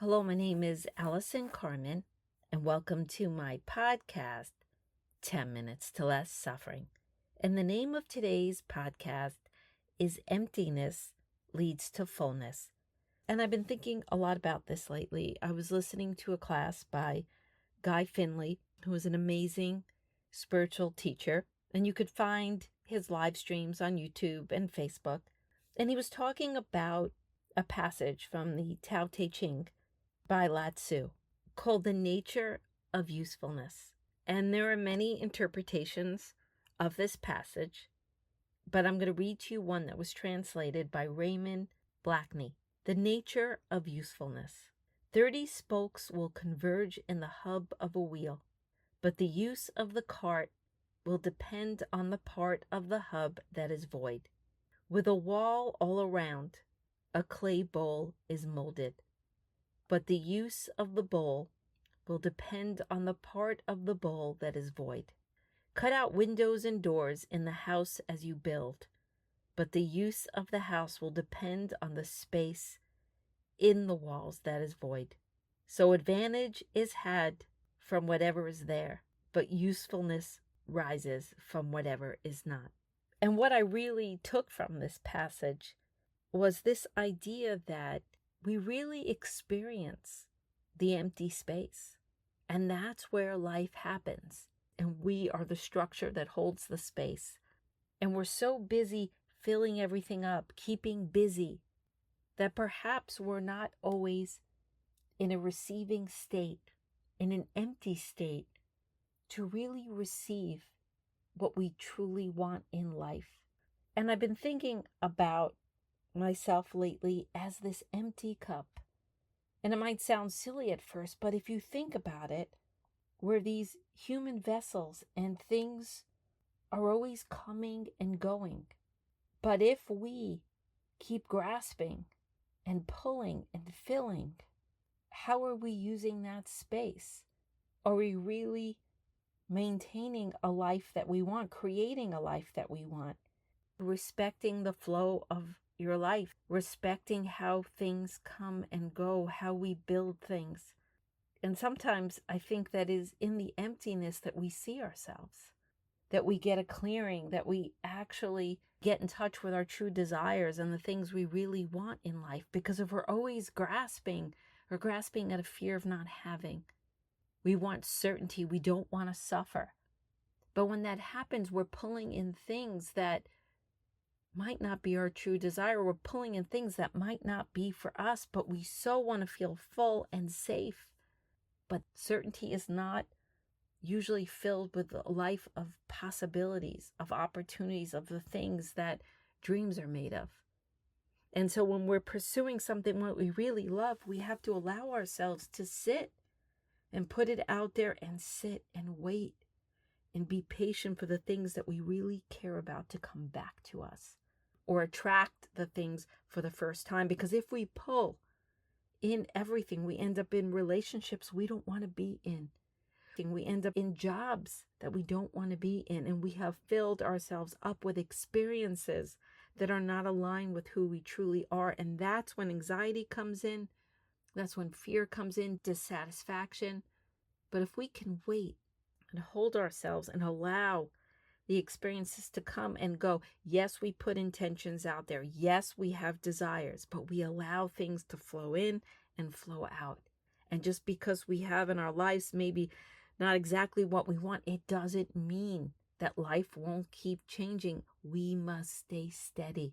Hello, my name is Allison Carmen, and welcome to my podcast, 10 Minutes to Less Suffering. And the name of today's podcast is Emptiness Leads to Fullness. And I've been thinking a lot about this lately. I was listening to a class by Guy Finley, who is an amazing spiritual teacher, and you could find his live streams on YouTube and Facebook. And he was talking about a passage from the Tao Te Ching by Lao Tzu called The Nature of Usefulness. And there are many interpretations of this passage, but I'm going to read to you one that was translated by Raymond Blackney. The nature of usefulness. 30 spokes will converge in the hub of a wheel, but the use of the cart will depend on the part of the hub that is void. With a wall all around, a clay bowl is molded, but the use of the bowl will depend on the part of the bowl that is void. Cut out windows and doors in the house as you build, but the use of the house will depend on the space in the walls that is void. So advantage is had from whatever is there, but usefulness rises from whatever is not. And what I really took from this passage was this idea that we really experience the empty space. And that's where life happens. And we are the structure that holds the space. And we're so busy filling everything up, keeping busy, that perhaps we're not always in a receiving state, in an empty state, to really receive what we truly want in life. And I've been thinking about myself lately as this empty cup. And it might sound silly at first, but if you think about it, we're these human vessels and things are always coming and going. But if we keep grasping and pulling and filling, how are we using that space? Are we really maintaining a life that we want, creating a life that we want, respecting the flow of your life, respecting how things come and go, how we build things? And sometimes I think that is in the emptiness that we see ourselves, that we get a clearing, that we actually get in touch with our true desires and the things we really want in life. Because if we're always grasping at a fear of not having, we want certainty, we don't want to suffer. But when that happens, we're pulling in things that might not be our true desire. We're pulling in things that might not be for us, but we so want to feel full and safe. But certainty is not usually filled with a life of possibilities, of opportunities, of the things that dreams are made of. And so when we're pursuing something what we really love, we have to allow ourselves to sit and put it out there and sit and wait and be patient for the things that we really care about to come back to us or attract the things for the first time. Because if we pull in everything, we end up in relationships we don't want to be in. We end up in jobs that we don't want to be in, and we have filled ourselves up with experiences that are not aligned with who we truly are. And that's when anxiety comes in. That's when fear comes in, dissatisfaction. But if we can wait and hold ourselves and allow the experiences to come and go, yes, we put intentions out there. Yes, we have desires, but we allow things to flow in and flow out. And just because we have in our lives maybe not exactly what we want, it doesn't mean that life won't keep changing. We must stay steady.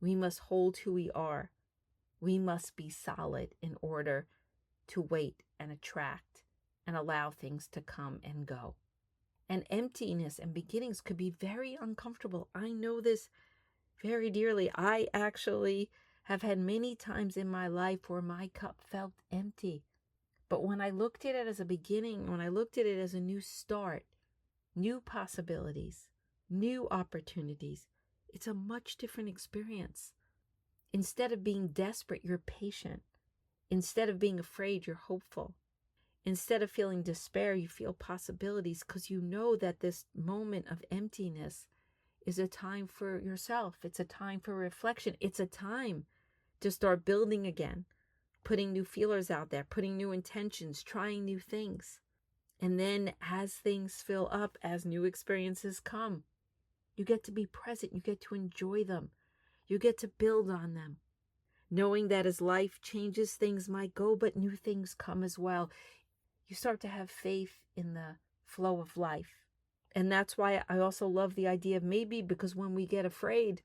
We must hold who we are. We must be solid in order to wait and attract and allow things to come and go. And emptiness and beginnings could be very uncomfortable. I know this very dearly. I actually have had many times in my life where my cup felt empty. But when I looked at it as a beginning, when I looked at it as a new start, new possibilities, new opportunities, it's a much different experience. Instead of being desperate, you're patient. Instead of being afraid, you're hopeful. Instead of feeling despair, you feel possibilities because you know that this moment of emptiness is a time for yourself. It's a time for reflection. It's a time to start building again putting new feelers out there, putting new intentions, trying new things. And then as things fill up, as new experiences come, you get to be present. You get to enjoy them. You get to build on them. Knowing that as life changes, things might go, but new things come as well. You start to have faith in the flow of life. And that's why I also love the idea of maybe, because when we get afraid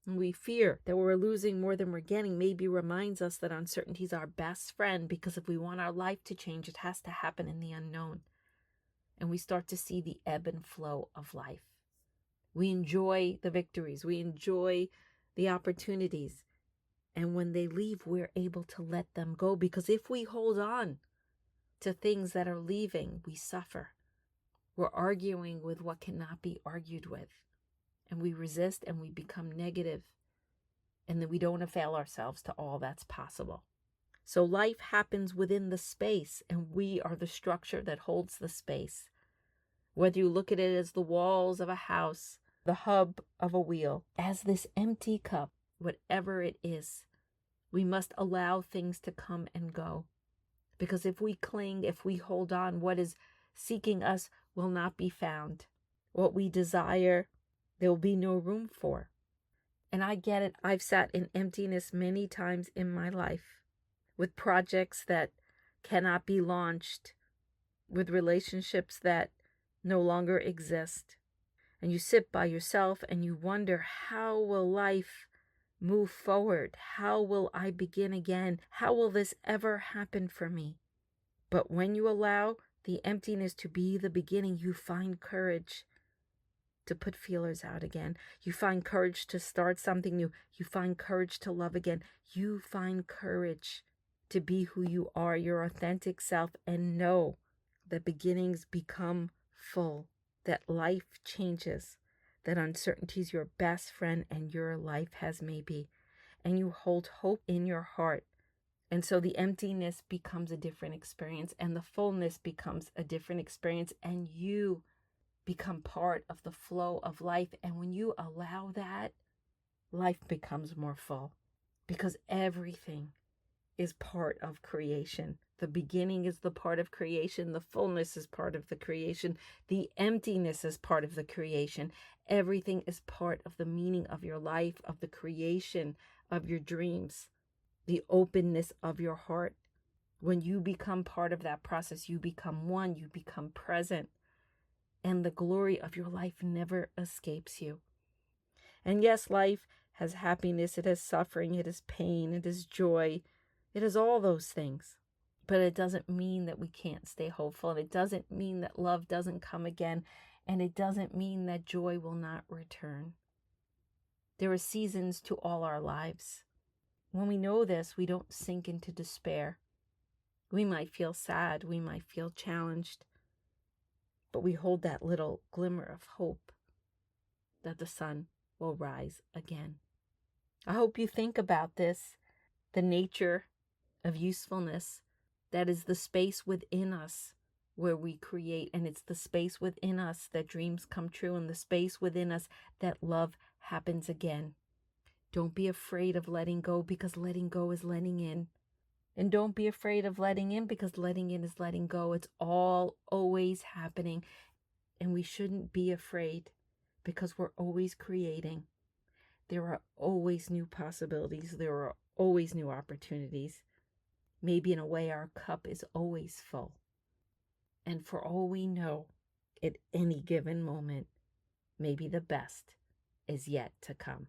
and we fear that we're losing more than we're getting, maybe reminds us that uncertainty is our best friend, because if we want our life to change, it has to happen in the unknown. And we start to see the ebb and flow of life. We enjoy the victories. We enjoy the opportunities. And when they leave, we're able to let them go, because if we hold on to things that are leaving, we suffer. We're arguing with what cannot be argued with. And we resist and we become negative. And then we don't avail ourselves to all that's possible. So life happens within the space, and we are the structure that holds the space. Whether you look at it as the walls of a house, the hub of a wheel, as this empty cup, whatever it is, we must allow things to come and go. Because if we cling, if we hold on, what is seeking us will not be found. What we desire, there will be no room for. And I get it. I've sat in emptiness many times in my life, with projects that cannot be launched, with relationships that no longer exist. And you sit by yourself and you wonder, how will life move forward? How will I begin again? How will this ever happen for me? But when you allow the emptiness to be the beginning, you find courage to put feelers out again. You find courage to start something new. You find courage to love again. You find courage to be who you are, your authentic self, and know that beginnings become full, that life changes, that uncertainty is your best friend and your life has maybe, and you hold hope in your heart. And so the emptiness becomes a different experience, and the fullness becomes a different experience, and you become part of the flow of life. And when you allow that, life becomes more full, because everything is part of creation. The beginning is the part of creation. The fullness is part of the creation. The emptiness is part of the creation. Everything is part of the meaning of your life, of the creation of your dreams, the openness of your heart. When you become part of that process, you become one, you become present, and the glory of your life never escapes you. And yes, life has happiness, it has suffering, it has pain, it has joy, it has all those things. But it doesn't mean that we can't stay hopeful, and it doesn't mean that love doesn't come again, and it doesn't mean that joy will not return. There are seasons to all our lives. When we know this, we don't sink into despair. We might feel sad, we might feel challenged, but we hold that little glimmer of hope that the sun will rise again. I hope you think about this, the nature of usefulness. That is the space within us where we create, and it's the space within us that dreams come true, and the space within us that love happens again. Don't be afraid of letting go, because letting go is letting in. And don't be afraid of letting in, because letting in is letting go. It's all always happening, and we shouldn't be afraid, because we're always creating. There are always new possibilities. There are always new opportunities. Maybe in a way our cup is always full. And for all we know, at any given moment, maybe the best is yet to come.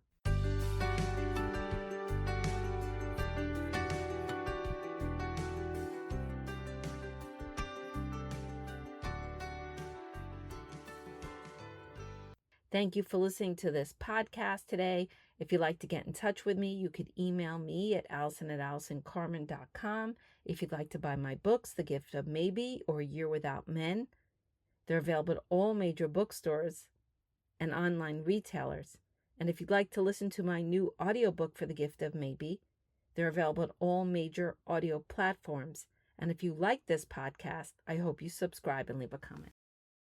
Thank you for listening to this podcast today. If you'd like to get in touch with me, you could email me at allison@allisoncarmen.com. If you'd like to buy my books, The Gift of Maybe or A Year Without Men, they're available at all major bookstores and online retailers. And if you'd like to listen to my new audiobook for The Gift of Maybe, they're available at all major audio platforms. And if you like this podcast, I hope you subscribe and leave a comment.